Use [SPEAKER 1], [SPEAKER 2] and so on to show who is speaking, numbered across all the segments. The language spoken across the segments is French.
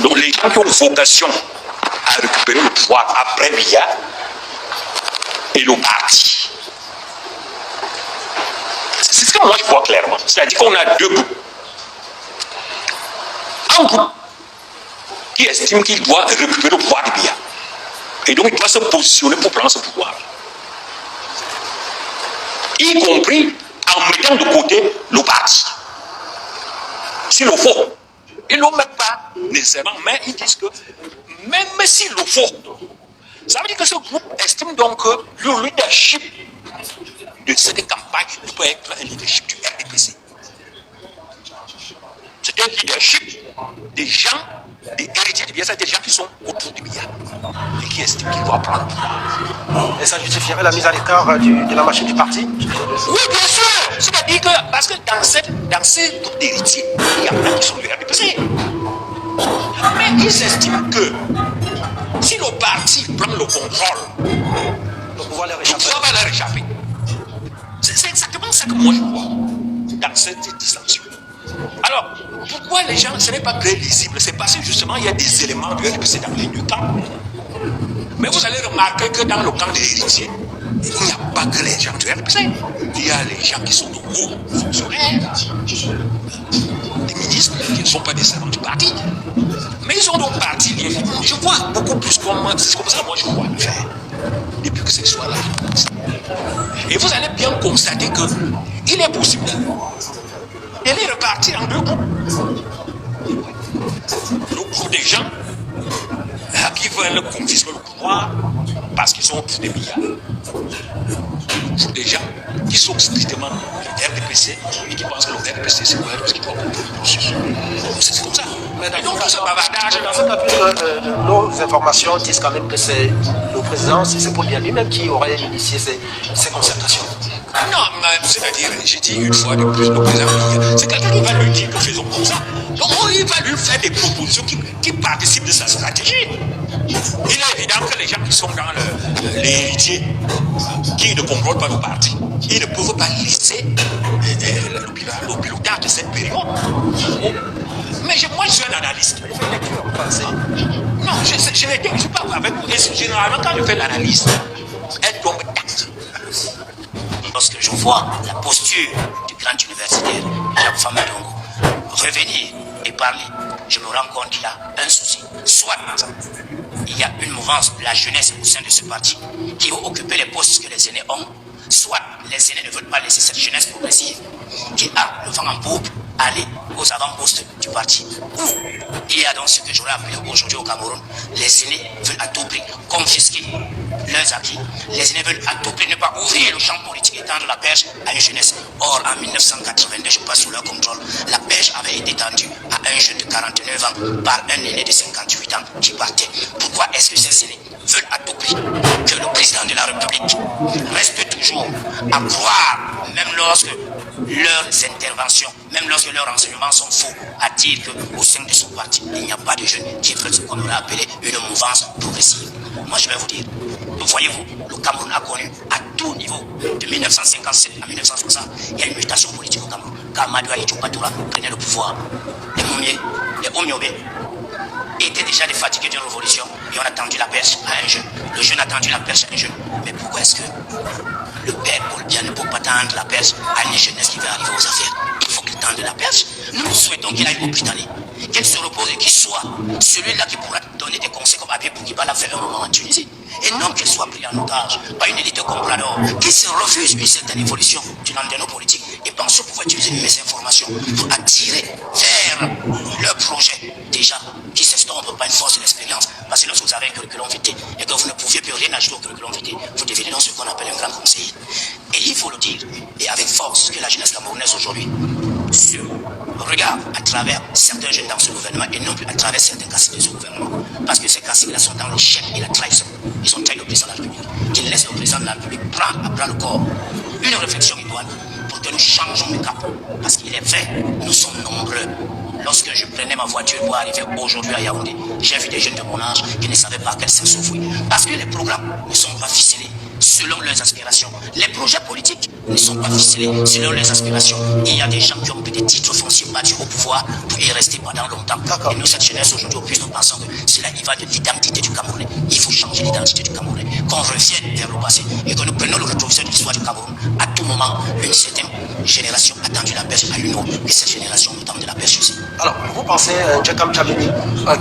[SPEAKER 1] Donc les gens qui ont vocation à récupérer le pouvoir après Biya et le parti. C'est ce que moi je vois clairement. C'est-à-dire qu'on a deux groupes. Un groupe qui estime qu'il doit récupérer le pouvoir de Biya. Et donc il doit se positionner pour prendre ce pouvoir. Y compris en mettant de côté le parti. S'il le faut. Ils ne le mettent pas nécessairement, mais ils disent que même s'il le faut, ça veut dire que ce groupe estime donc que le leadership de cette campagne peut être un leadership du RDPC. C'est un leadership des gens, des héritiers de Biya, c'est des gens qui sont autour de Biya et qui estiment qu'ils doivent prendre le pouvoir.
[SPEAKER 2] Et ça justifierait la mise à l'écart de la machine du parti?
[SPEAKER 1] Oui, bien sûr. C'est-à-dire que, parce que dans ces groupes d'héritiers, il y en a qui sont du RDPC. Mais ils estiment que si le parti prend le contrôle,
[SPEAKER 2] le pouvoir va
[SPEAKER 1] leur échapper. C'est exactement ça que moi je vois dans cette distinction. Alors, pourquoi les gens, ce n'est pas très lisible? C'est parce que justement, il y a des éléments du RDPC dans les deux camps. Mais vous allez remarquer que dans le camp des héritiers, il n'y a pas que les gens du RDPC. Il y a les gens qui sont de hauts fonctionnaires, des ministres qui ne sont pas nécessairement du parti. Mais ils ont donc parti liés. Je vois beaucoup plus comme c'est comme ça que moi je vois le faire. Depuis que cette histoire-là commence. Et vous allez bien constater qu'il est possible d'aller repartir en deux groupes. Le groupe des gens qui veulent confisquer le pouvoir parce qu'ils sont au bout des milliards. Le groupe des gens qui sont strictement le RDPC et qui pensent que le RDPC c'est quoi parce qu'ils doivent comprendre le processus. C'est comme ça. Mais donc tout ce bavardage.
[SPEAKER 2] Dans ce chapitre, nos informations disent quand même que c'est le président, c'est Paul Biya lui-même qui aurait initié ces concertations.
[SPEAKER 1] Non, c'est-à-dire, j'ai dit une fois de plus, le président, c'est quelqu'un qui va lui dire que faisons comme ça. Donc, il va lui faire des propositions qui participent de sa stratégie. Il est évident que les gens qui sont dans l'héritier, qui ne contrôlent pas le parti, ils ne peuvent pas laisser le pilotage de cette période. Mais moi, je suis un analyste. Non, je ne suis pas avec vous. Généralement, quand je fais l'analyse, elle tombe d'acte.
[SPEAKER 3] Lorsque je vois la posture du grand universitaire Jacques Famadongo revenir et parler, je me rends compte qu'il y a un souci. Soit il y a une mouvance de la jeunesse au sein de ce parti qui veut occuper les postes que les aînés ont, soit les aînés ne veulent pas laisser cette jeunesse progressive qui a le vent en poupe aller aux avant-postes du parti. Ou il y a donc ce que j'aurais appelé aujourd'hui au Cameroun, les aînés veulent à tout prix confisquer leurs acquis. Les aînés veulent à tout prix ne pas ouvrir le champ politique et tendre la perche à une jeunesse. Or, en 1982, je passe sous leur contrôle, la perche avait été tendue à un jeune de 49 ans par un aîné de 58 ans qui partait. Pourquoi est-ce que ces aînés veulent à tout prix que le président de la République reste toujours à croire, même lorsque leurs interventions, même lorsque leurs renseignements sont faux, à dire qu'au sein de son parti, il n'y a pas de jeunes qui veulent ce qu'on aurait appelé une mouvance progressive. Moi, je vais vous dire, voyez-vous, le Cameroun a connu à tout niveau, de 1957 à 1960, il y a une mutation politique au Cameroun. Quand Amadou Ahidjo Batoura prenait le pouvoir, les Moumié, les Omiobé étaient déjà des fatigués d'une révolution et on a tendu la perche à un jeune. Le jeune a tendu la perche à un jeune. Mais pourquoi est-ce que le père Paul Biya ne peut pas tendre la perche à une jeunesse qui va arriver aux affaires? Il faut qu'il tende la perche. Nous souhaitons qu'il aille au Britannique, qu'il se repose et qu'il soit celui-là qui pourra donner des conseils comme Abbé Bourguiba l'a fait un moment en Tunisie. Et non qu'il soit pris en otage par une élite comprador qui se refuse une certaine évolution du landerneau politique et pense pouvoir utiliser mes informations pour attirer vers leur projet déjà qui s'estompe par une force de l'expérience. Parce que lorsque vous avez un curriculum vitae et que vous ne pouviez plus rien ajouter au curriculum vitae, vous devenez dans ce qu'on appelle un grand conseiller. Et il faut le dire, et avec force, que la jeunesse camerounaise aujourd'hui se regarde à travers certains jeunes dans ce gouvernement et non plus à travers certains caciques de ce gouvernement. Parce que ces caciques-là sont dans l'échec et la trahison. Ils ont trahi le président de la République. Qu'ils laissent le président de la République prendre à bras le corps une réflexion idoine pour que nous changeons de cap. Parce qu'il est vrai, nous sommes nombreux. Lorsque je prenais ma voiture pour arriver aujourd'hui à Yaoundé, j'ai vu des jeunes de mon âge qui ne savaient pas à quel sens s'ouvrir. Parce que les programmes ne sont pas ficelés. selon leurs aspirations. Les projets politiques ne sont pas ficelés selon leurs aspirations. Il y a des gens qui ont pris des titres fonciers battus au pouvoir pour y rester pendant longtemps. Et nous, cette jeunesse aujourd'hui, au plus nous pensons que cela y va de l'identité du Camerounais. Il faut changer l'identité du Camerounais, qu'on revienne vers le passé et que nous prenions le rétroviseur de l'histoire du Cameroun. À tout moment, une certaine génération a tendu la perche à une autre et cette génération nous tend de la perche aussi.
[SPEAKER 2] Alors, vous pensez, Djekam Tchabeni,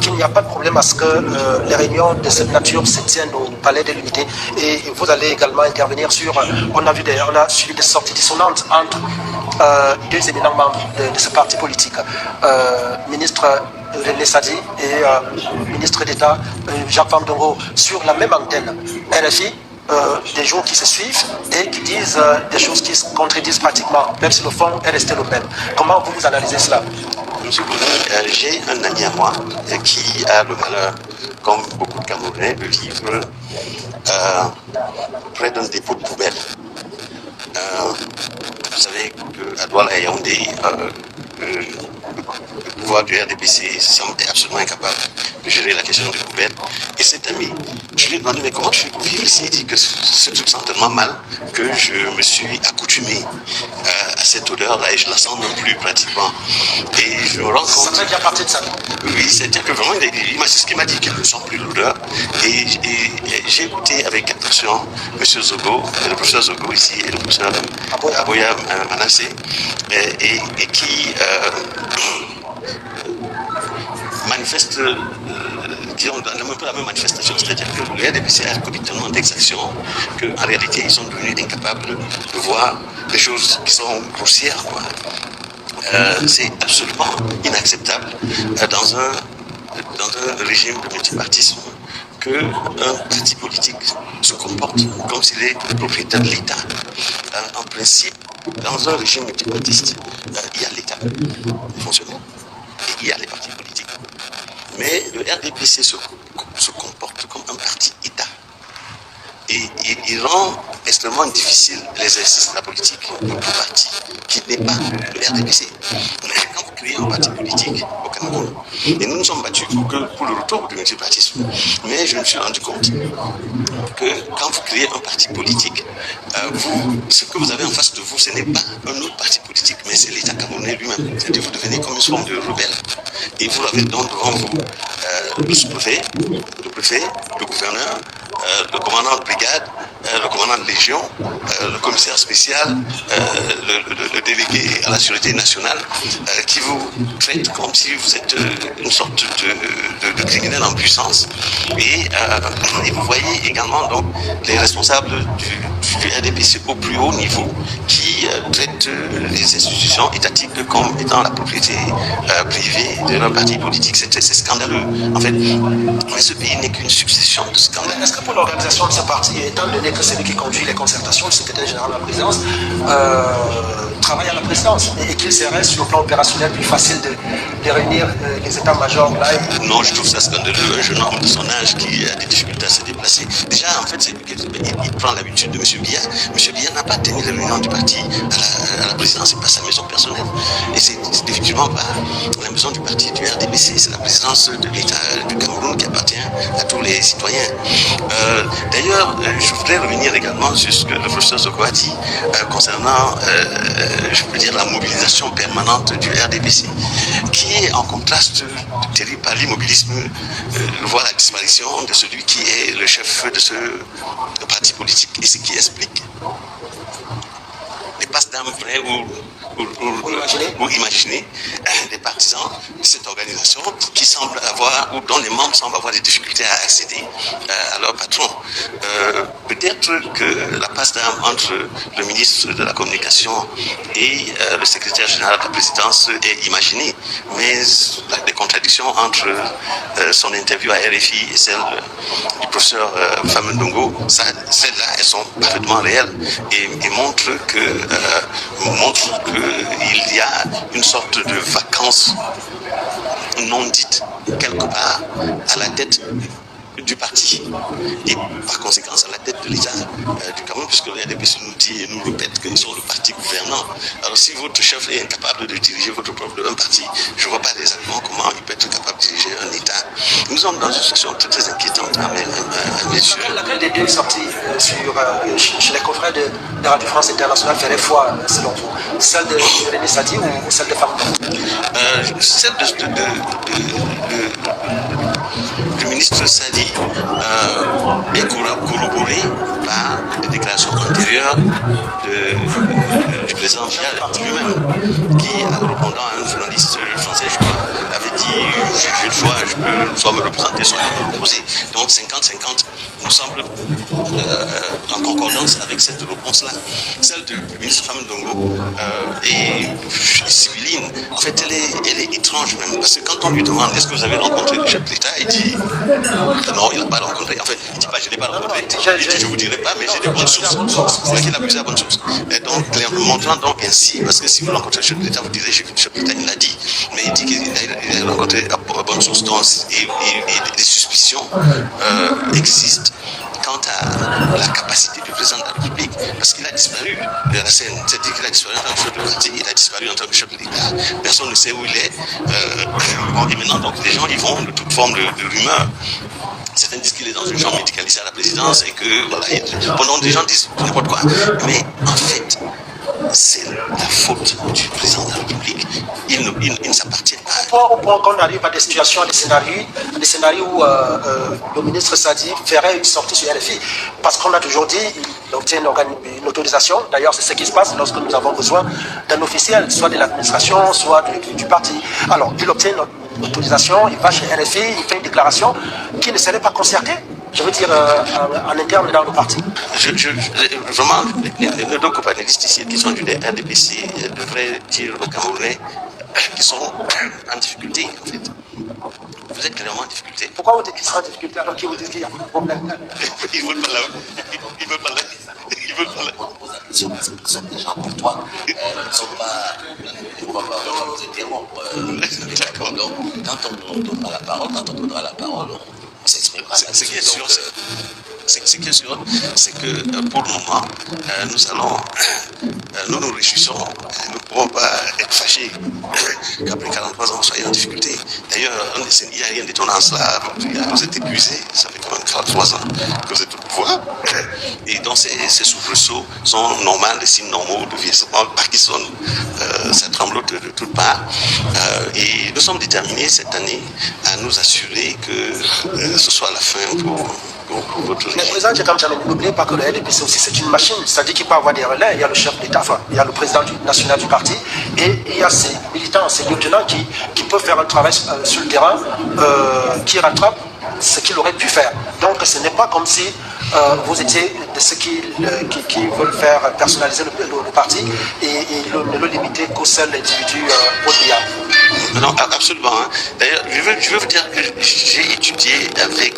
[SPEAKER 2] qu'il n'y a pas de problème à ce que les réunions de cette nature se tiennent au Palais de l'Unité et vous allez également intervenir sur, on a suivi des sorties dissonantes entre deux éminents membres de ce parti politique, ministre René Sadi et ministre d'État Jacques Famdongo, sur la même antenne RFI. Des jours qui se suivent et qui disent des choses qui se contredisent pratiquement, même si le fond est resté le même. Comment vous analysez cela?
[SPEAKER 4] J'ai un ami à moi qui a le malheur, comme beaucoup de Camerounais, de vivre près d'un dépôt de poubelle. Vous savez qu'à Douala et Yaoundé, le pouvoir du RDPC semble absolument incapable de gérer la question des poubelles. Et cet ami, je lui ai demandé, mais comment tu fais pour vivre ici? Il dit que ce truc sent tellement mal que je me suis accoutumé à cette odeur-là et je la sens non plus pratiquement. Et je me rends compte...
[SPEAKER 2] Ça fait déjà partie de ça.
[SPEAKER 4] Oui, c'est-à-dire que vraiment, c'est ce qu'il m'a dit, qu'il ne sent plus l'odeur. Et j'ai écouté avec attention M. Zogo, le professeur Zogo ici, et le professeur Aboya Manassé, et qui manifeste, disons, un peu la même manifestation, c'est-à-dire que le RDPC a commis tellement d'exactions qu'en réalité, ils sont devenus incapables de voir des choses qui sont grossières, quoi. C'est absolument inacceptable dans un régime de multipartisme qu'un parti politique se comporte comme s'il est le propriétaire de l'État. En principe, dans un régime multipartiste, il y a l'État fonctionnel et il y a les partis politiques. Mais le RDPC se comporte comme un parti État. Et il rend extrêmement difficile l'exercice de la politique pour un parti qui n'est pas le RDPC. Quand vous créez un parti politique au Cameroun, et nous nous sommes battus pour le retour du multipartisme, mais je me suis rendu compte que quand vous créez un parti politique, ce que vous avez en face de vous, ce n'est pas un autre parti politique, mais c'est l'État camerounais lui-même. C'est-à-dire que vous devenez comme une forme de rebelle. Et vous avez donc devant vous le sous-préfet, le préfet, le gouverneur, le commandant de brigade, le commandant de légion, le commissaire spécial, le délégué à la sûreté nationale, qui vous traite comme si vous êtes une sorte de criminel en puissance. Et vous voyez également donc les responsables du RDPC au plus haut niveau qui traitent les institutions étatiques comme étant la propriété privée d'un parti politique. C'est scandaleux. En fait, mais ce pays n'est qu'une succession de scandales.
[SPEAKER 2] Est-ce que pour l'organisation de ce parti, étant donné que celui qui conduit les concertations, le secrétaire général de la présidence, travaille à la présidence et qu'il serait sur le plan opérationnel plus facile de réunir les états-majors là?
[SPEAKER 4] Non, je trouve ça scandaleux. Un jeune homme de son âge qui a des difficultés à se déplacer. Déjà, en fait, il prend l'habitude de M. Biya. M. Biya n'a pas tenu les réunions du parti à la présidence, c'est pas sa maison personnelle. Et c'est effectivement pas la maison du parti du RDPC, c'est la présidence de l'État du Cameroun qui appartient à tous les citoyens. D'ailleurs, je voudrais revenir également sur ce que le professeur Zogo a dit concernant, je peux dire, la mobilisation permanente du RDPC, qui est en contraste terrible par l'immobilisme, voire la disparition de celui qui est le chef de ce parti politique, et ce qui explique les passes d'âme vraies ou imaginer des partisans de cette organisation qui semblent avoir, ou dont les membres semblent avoir des difficultés à accéder à leur patron. Peut-être que la passe d'âme entre le ministre de la Communication et le secrétaire général de la présidence est imaginée, mais les contradictions entre son interview à RFI et celle du professeur Famdongo, celles-là, elles sont parfaitement réelles et montrent qu'il y a une sorte de vacances non dites quelque part à la tête du parti et par conséquent à la tête de l'État du Cameroun, puisque le RDPC nous dit et nous répète qu'ils sont le parti gouvernant. Alors si votre chef est incapable de diriger votre propre parti, je ne vois pas exactement comment il peut être capable de diriger un État. Nous sommes dans une situation très, très inquiétante à mes yeux.
[SPEAKER 2] Laquelle des deux sorties chez les confrères de Radio France Internationale ferait foi, selon vous? Celle de René Sadi ou celle de Farm?
[SPEAKER 4] Celle du ministre Sadi est corroborée par des déclarations antérieures du président Biya lui-même, qui, répondant à un journaliste français, je crois, avait dit j'ai le choix, je peux soit me représenter, soit me reposer. Donc 50-50 nous semble en concordance avec cette réponse-là. Celle du ministre Famdongo est civile. En fait, elle est étrange même, parce que quand on lui demande est-ce que vous avez rencontré le chef de l'État, il dit non, il n'a pas rencontré. En fait, il ne dit pas je n'ai pas rencontré. Il dit je ne vous dirai pas, mais j'ai des bonnes sources. C'est vrai qu'il a plusieurs bonnes sources. Et donc, en montrant donc ainsi, parce que si vous rencontrez le chef de l'État, vous direz que le chef de l'État, il l'a dit, mais il dit qu'il a rencontré à bonne source. Donc, et des suspicions existent quant à la capacité du président de la République, parce qu'il a disparu de la scène, c'est-à-dire qu'il a disparu en tant que chef de parti, il a disparu en tant que chef de l'État, personne ne sait où il est, et maintenant donc les gens y vont de toute forme de rumeur. Certains disent qu'il est dans une chambre médicalisée à la présidence et que voilà, pendant des gens disent n'importe quoi, mais en fait c'est la faute du président de la République. Il ne s'appartient pas.
[SPEAKER 2] Au point qu'on arrive à des situations, des scénarios où le ministre Sadi ferait une sortie sur RFI, parce qu'on a toujours dit il obtient une autorisation. D'ailleurs, c'est ce qui se passe lorsque nous avons besoin d'un officiel, soit de l'administration, soit du parti. Alors, il obtient une autorisation, il va chez RFI, il fait une déclaration qui ne serait pas concertée. Je veux dire, en interne dans le parti.
[SPEAKER 4] Vraiment, les deux co-panélistes ici qui sont du RDPC devraient dire aux Camerounais qu'ils sont en difficulté, en fait. Vous êtes clairement en difficulté.
[SPEAKER 2] Pourquoi vous dites qu'ils sont en difficulté alors qu'ils vous disent qu'il y a un problème?
[SPEAKER 4] Ils veulent pas là. Ils veulent pas là. Ils veulent pas là.
[SPEAKER 3] Ce sont des gens pour toi. Ils ne sont pas. On va pas nous interrompre.
[SPEAKER 4] D'accord.
[SPEAKER 3] Donc, quand on donnera la parole, on s'exprimera.
[SPEAKER 4] Ce qui est sûr, c'est que pour le moment, nous nous réjouissons. Nous ne pourrons pas être fâchés qu'après 43 ans, on soit en difficulté. D'ailleurs, il n'y a rien d'étonnant à cela. Vous êtes épuisés, ça fait quand même 43 ans que vous êtes au pouvoir. Et donc, ces soubresauts sont normaux, des signes normaux de vieillissement. Parkinson, ça tremblote de toutes parts. Et nous sommes déterminés cette année à nous assurer que ce soit la fin pour votre
[SPEAKER 2] Mais le président Djekam Djameni, n'oubliez pas que le RDPC aussi c'est une machine, c'est-à-dire qu'il peut avoir des relais. Il y a le chef d'État, enfin, il y a le président national du parti, et il y a ces militants, ces lieutenants qui peuvent faire un travail sur le terrain qui rattrape ce qu'il aurait pu faire. Donc ce n'est pas comme si vous étiez de ceux qui veulent faire personnaliser le parti et ne le limiter qu'au seul individu Odia.
[SPEAKER 4] Non, absolument. Hein. D'ailleurs, je veux vous dire que j'ai étudié avec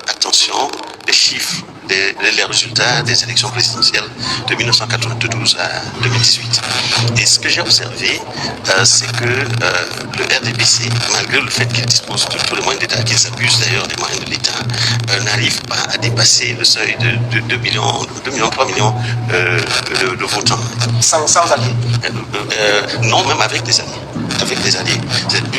[SPEAKER 4] attention les chiffres, les résultats des élections présidentielles de 1992 à 2018. Et ce que j'ai observé, c'est que le RDPC, malgré le fait qu'il dispose de tous les moyens d'État, qu'il s'abuse d'ailleurs des moyens de l'État, n'arrive pas à dépasser le seuil de 2 millions, 3 millions de votants.
[SPEAKER 2] Sans alliés.
[SPEAKER 4] Non, même avec des alliés. Avec des alliés.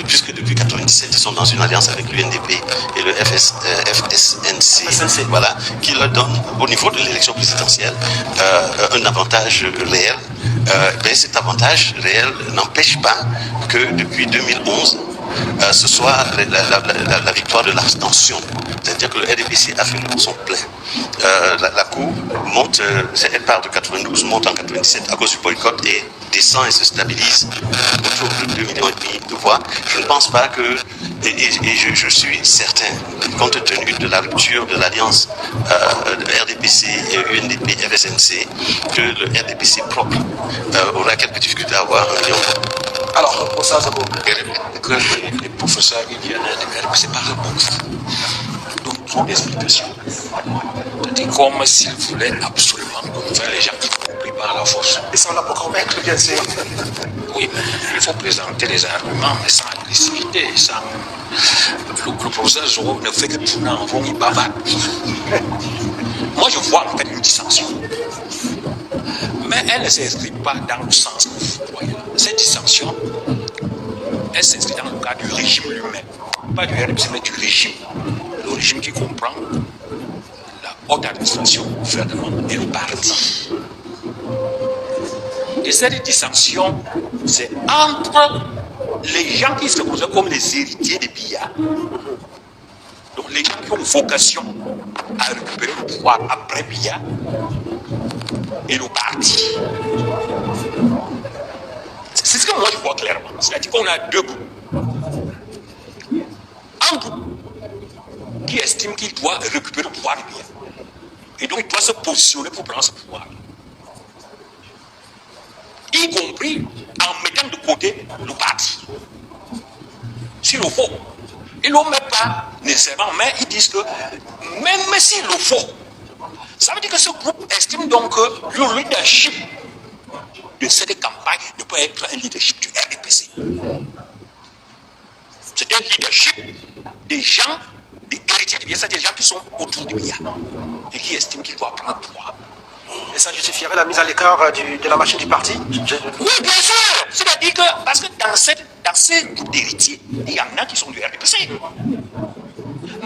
[SPEAKER 4] Puisque depuis 1997, ils sont dans une alliance avec l'UNDP et le FSNC, voilà, qui leur donne, au niveau de l'élection présidentielle, un avantage réel. Mais cet avantage réel n'empêche pas que depuis 2011, ce soit la victoire de l'abstention. C'est-à-dire que le RDPC a fait son plein. La Cour monte, elle part de 92, monte en 97 à cause du boycott et descend et se stabilise autour de 2,5 millions de voix. Je ne pense pas que, et je suis certain, compte tenu de la rupture de l'alliance RDPC, UNDP, FSNC, que le RDPC propre aura quelques difficultés à avoir 1 million.
[SPEAKER 2] Alors, pour ça,
[SPEAKER 1] que les professeurs ils viennent déclarer que c'est pas réponse. Donc, trop d'explications. C'est comme s'ils voulaient absolument convaincre les gens qui ne comprennent pas à la force.
[SPEAKER 2] ils sont là pour convaincre, bien sûr.
[SPEAKER 1] Oui, mais il faut présenter les arguments, mais sans agressivité, sans... Le professeur Zoro ne fait que tourner en rond, il bavarde. Moi, je vois en fait une dissension. Mais elle ne s'inscrit pas dans le sens que vous voyez. Cette dissension, elle s'inscrit dans le cadre du régime lui-même. pas du RDPC, mais du régime. Le régime qui comprend la haute administration, le gouvernement et le parti. Et cette dissension, c'est entre les gens qui se posent comme les héritiers des Biya. Donc les gens qui ont vocation à récupérer le pouvoir après Biya et le parti. C'est ce que moi je vois clairement. C'est-à-dire qu'on a deux groupes. Un groupe qui estime qu'il doit récupérer le pouvoir de Biya. Et donc il doit se positionner pour prendre ce pouvoir. Y compris en mettant de côté le parti. S'il le faut. Ils ne le mettent pas nécessairement, mais ils disent que même s'il le faut, ça veut dire que ce groupe estime donc que le leadership de cette campagne ne peut être un leadership du RDPC. C'est un leadership des gens, des héritiers de Biya, c'est des gens qui sont autour de Biya et qui estiment qu'ils doivent prendre le pouvoir.
[SPEAKER 2] Et ça justifierait la mise à l'écart de la machine du parti?
[SPEAKER 1] Oui, bien sûr. C'est-à-dire que, parce que dans ces groupes d'héritiers, il y en a qui sont du RDPC.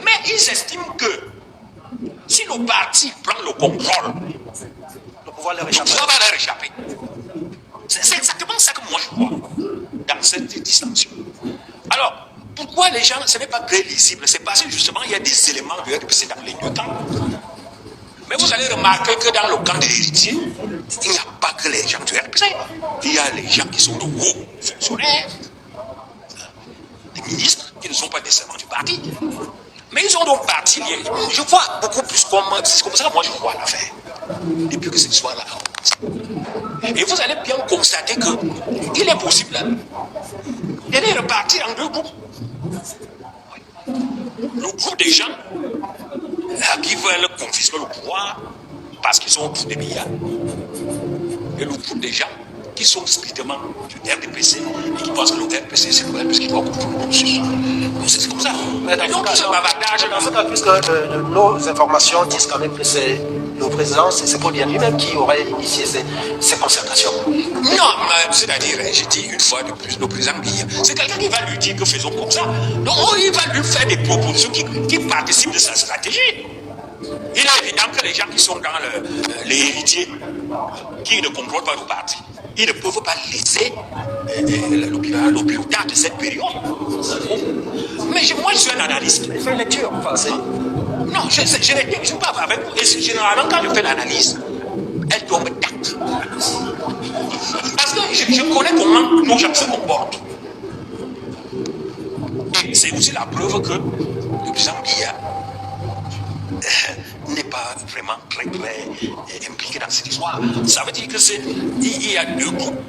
[SPEAKER 1] Mais ils estiment que si le parti prend le contrôle,
[SPEAKER 2] Le pouvoir leur
[SPEAKER 1] le
[SPEAKER 2] échapper.
[SPEAKER 1] pouvoir va leur échapper. C'est exactement ça que moi je vois dans cette distinction. Alors, pourquoi les gens, ce n'est pas très lisible? C'est parce que justement, il y a des éléments du RDPC dans les deux camps. Mais vous allez remarquer que dans le camp des héritiers, il n'y a pas que les gens du RDPC. Il y a les gens qui sont de hauts fonctionnaires, des ministres qui ne sont pas nécessairement du parti. Mais ils ont donc parti liés. Je vois beaucoup plus comme... C'est comme ça que moi je vois l'affaire. Depuis que cette histoire-là a commencé. Et vous allez bien constater qu'il est possible d'aller repartir en deux groupes. Le groupe des gens qui veulent confisquer le pouvoir parce qu'ils sont autour des Biya. Et le groupe des gens qui sont strictement du RDPC et qui pensent que le RDPC c'est le RDPC qui doit contrôler le processus. C'est comme ça. Et donc ce bavardage
[SPEAKER 2] Dans ce cas, puisque nos informations disent quand même que c'est le président, c'est Paul-Biya lui-même qui aurait initié ces concertations.
[SPEAKER 1] Non, c'est-à-dire, j'ai dit une fois de plus, le président Biya, c'est quelqu'un qui va lui dire que faisons comme ça. Donc il va lui faire des propositions qui participent de sa stratégie. Il est évident que les gens qui sont dans les héritiers, qui ne contrôlent pas le parti, ils ne peuvent pas laisser le pilotage de cette période. Mais moi, je suis un analyste.
[SPEAKER 2] Il fait une lecture. Enfin,
[SPEAKER 1] non, je ne suis pas avec vous. Et généralement, quand je fais l'analyse, elle tombe d'acte. Parce que je connais comment nos gens se comportent. Et c'est aussi la preuve que le président Biya n'est pas vraiment très impliqué dans cette histoire. Ça veut dire que il y a deux groupes.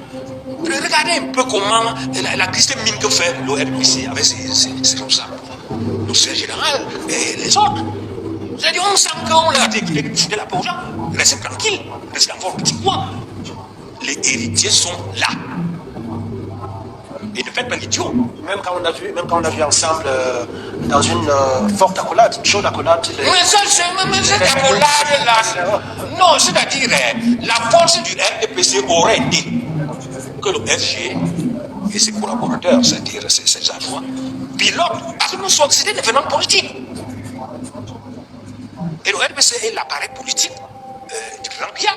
[SPEAKER 1] Regardez un peu comment la crise de mine que fait le RDPC avec ses responsables, le secrétaire général et les autres. C'est-à-dire, on sent qu'on leur a dit de foutre la peau aux gens. Restez tranquille, restez encore un petit point. Les héritiers sont là. Et ne faites pas l'idiot.
[SPEAKER 2] même quand on a vu ensemble dans une forte accolade, une chaude accolade.
[SPEAKER 1] Mais ça, cette accolade-là. Non, c'est-à-dire, la force du RDPC aurait été que le FG et ses collaborateurs, c'est-à-dire ses adjoints, pilotent, parce que nous sommes, c'était des événements politiques. Et le RDPC est l'appareil politique du président Biya.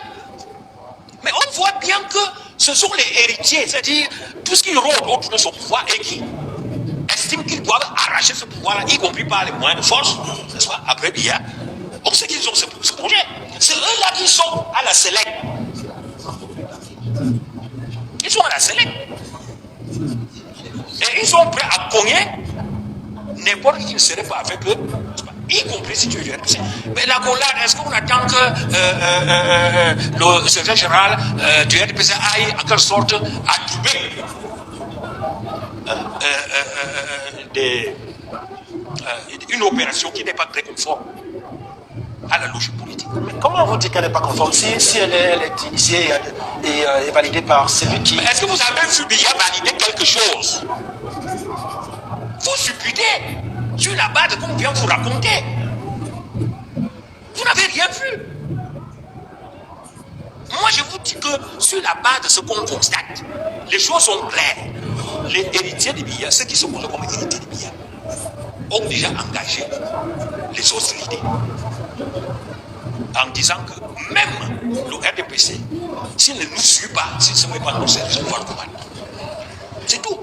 [SPEAKER 1] Mais on voit bien que ce sont les héritiers, c'est-à-dire tout ce qui rôde autour de son pouvoir et qui estiment qu'ils doivent arracher ce pouvoir-là, y compris par les moyens de force, n'est-ce pas, après Biya. Donc c'est qu'ils ont ce projet. C'est eux-là qui sont à la Sélec. Ils sont à la Sélec. Et ils sont prêts à cogner n'importe qui ne serait pas avec eux, y compris si tu es du RDPC. Mais la collade, est-ce qu'on attend que le secrétaire général du RDPC aille en quelque sorte attribuer une opération qui n'est pas très conforme à la logique politique?
[SPEAKER 2] Mais comment vous dites qu'elle n'est pas conforme si elle est initiée et validée par celui qui...
[SPEAKER 1] Est-ce que vous avez vu Biya valider quelque chose? Vous supputez sur la base de qu'on vient vous raconter. Vous n'avez rien vu. Moi, je vous dis que sur la base de ce qu'on constate, les choses sont claires. Les héritiers de Biya, ceux qui se posent comme héritiers de Biya, ont déjà engagé les hostilités en disant que même le RDPC, s'il ne nous suit pas, s'il ne se met pas dans nos services, on va le combattre. C'est tout.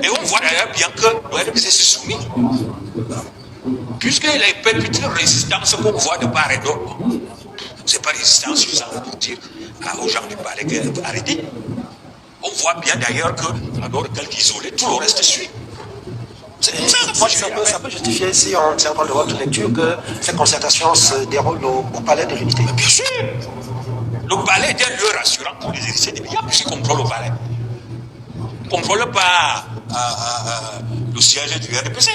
[SPEAKER 1] Et on voit d'ailleurs bien que le RDPC se soumet. Puisque les petites résistances qu'on voit de part et d'autre, ce n'est pas résistance suffisante pour dire aux gens du palais d'arrêter. On voit bien d'ailleurs que, en dehors de quelques isolés, tout le reste suit.
[SPEAKER 2] Ça peut justifier, si on tient compte de votre lecture, que ces concertations se déroulent au palais de l'unité.
[SPEAKER 1] Bien sûr. Le palais est un lieu rassurant pour les héritiers des biens, puisqu'ils contrôlent le palais. Ils ne contrôlent pas le siège du RDPC.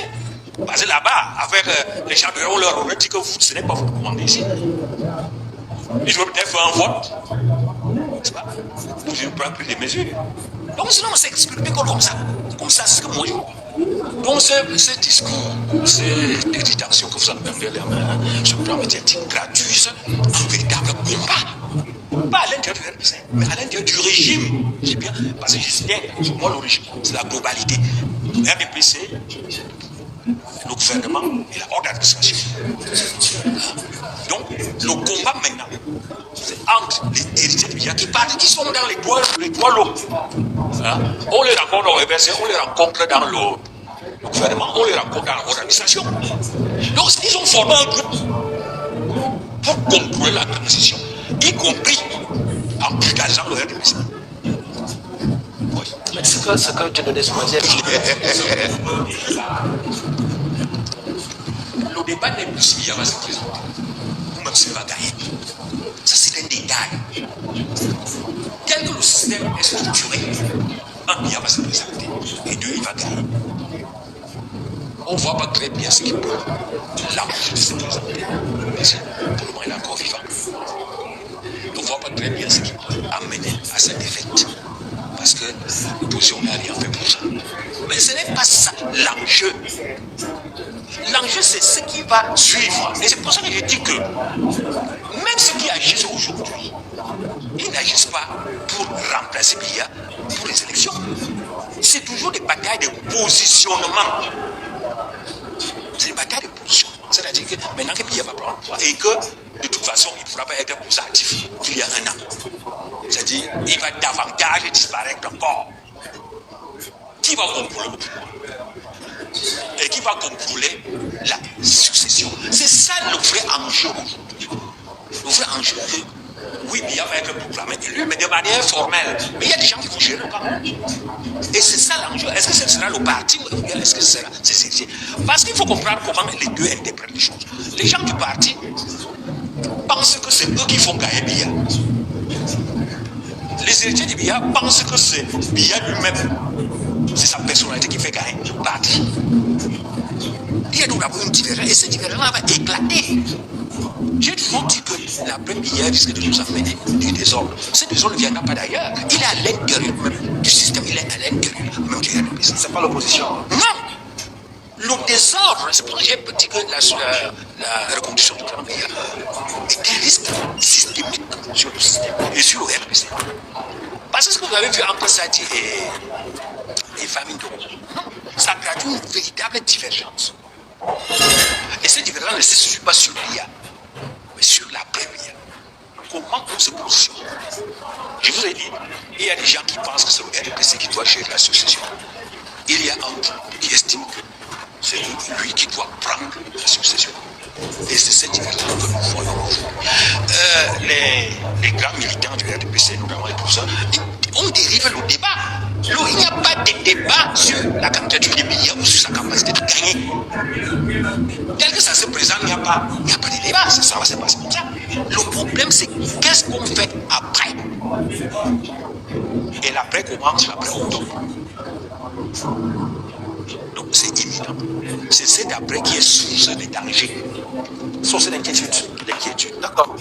[SPEAKER 1] Parce que là-bas, avec les gens de on leur aurait dit que ce n'est pas vous qui commandez ici. Ils ont peut-être fait un vote. C'est pas. Vous ne prenez plus des mesures. Donc sinon, on s'explique comme ça. Comme ça, c'est ce que moi je vois. Donc ce discours, cette irritation que vous avez envers les mains, ce plan médiatique traduisent un véritable combat. Pas à l'intérieur du RDPC, mais à l'intérieur du régime. C'est bien, parce que je sais bien, moi le régime, c'est la globalité. Le RDPC, le gouvernement et la horde d'administration. Donc, le combat maintenant, c'est entre les héritiers du Biya qui partent, qui sont dans les trois lots. Hein? On les rencontre au RDPC, on les rencontre dans le gouvernement, on les rencontre dans la horde d'administration. Donc, ils ont formé un groupe pour contrôler la transition, y compris en brutalisant le RDPC.
[SPEAKER 2] Mais ce que tu donnais ce matin.
[SPEAKER 1] Le débat n'est plus si bien va se présenter. Nous-mêmes, ce n'est pas gagné. Ça, c'est un détail. Tel que le système est structuré, un, il va se présenter. Et deux, il va gagner. On ne voit pas très bien ce qui peut l'empêcher de se présenter. Parce que pour le moment, il est encore vivant. On ne voit pas très bien ce qui peut amener à sa défaite. Parce que l'opposition n'a rien fait pour ça. Mais ce n'est pas ça l'enjeu. L'enjeu, c'est ce qui va suivre. Et c'est pour ça que je dis que même ceux qui agissent aujourd'hui, ils n'agissent pas pour remplacer Biya pour les élections. C'est toujours des batailles de positionnement. C'est des batailles de positionnement. C'est-à-dire que maintenant que Biya va prendre le pouvoir et que de toute façon, il ne pourra pas être plus actif qu'il y a un an. C'est-à-dire qu'il va davantage disparaître encore. Qui va contrôler le pouvoir? Et qui va contrôler la succession? C'est ça le vrai enjeu aujourd'hui. Le vrai enjeu, oui, Biya va être proclamé élu, mais de manière formelle. Mais il y a des gens qui vont gérer le camp. Et c'est ça l'enjeu. Est-ce que ce sera le parti ou est-ce que ce sera ces héritiers? Parce qu'il faut comprendre comment les deux interprètent les choses. Les gens du parti pensent que c'est eux qui font gagner Biya. Les héritiers de Biya pensent que c'est Biya lui-même. C'est sa personnalité qui fait gagner le parti. Il y a donc d'abord une différence et cette différence va éclater. J'ai toujours dit que l'après Biya risque de nous amener du désordre. Ce désordre ne viendra pas d'ailleurs. Il est à l'intérieur même du système, il est à l'intérieur même du RDPC.
[SPEAKER 2] C'est pas l'opposition.
[SPEAKER 1] Non! Le désordre, c'est pour ça que j'ai dit que la reconduction du plan Biya est un risque systémique sur le système et sur le RDPC. Parce que ce que vous avez vu entre Sadi et Famine Doro, ça traduit une véritable divergence. Et cette divergence ne se situe pas sur Biya, mais sur l'après-Biya. Comment on se positionne? Je vous ai dit, il y a des gens qui pensent que c'est le RDPC qui doit gérer la succession. Il y a un groupe qui estime que c'est lui qui doit prendre la succession. Et c'est cette divergence que nous voyons aujourd'hui. Les grands militants du RDPC, notamment et tout ça, on dérive le débat. Il n'y a pas de débat sur la candidature de Biya ou sur sa capacité de gagner. Tel que ça se présente, il n'y a pas de débat. Ça va se passer comme ça. Le problème, c'est qu'est-ce qu'on fait après? Et l'après commence, l'après on tombe. Donc c'est imminent. C'est cet après qui est source des dangers.
[SPEAKER 2] Source d'inquiétude.
[SPEAKER 1] L'inquiétude.
[SPEAKER 2] D'accord.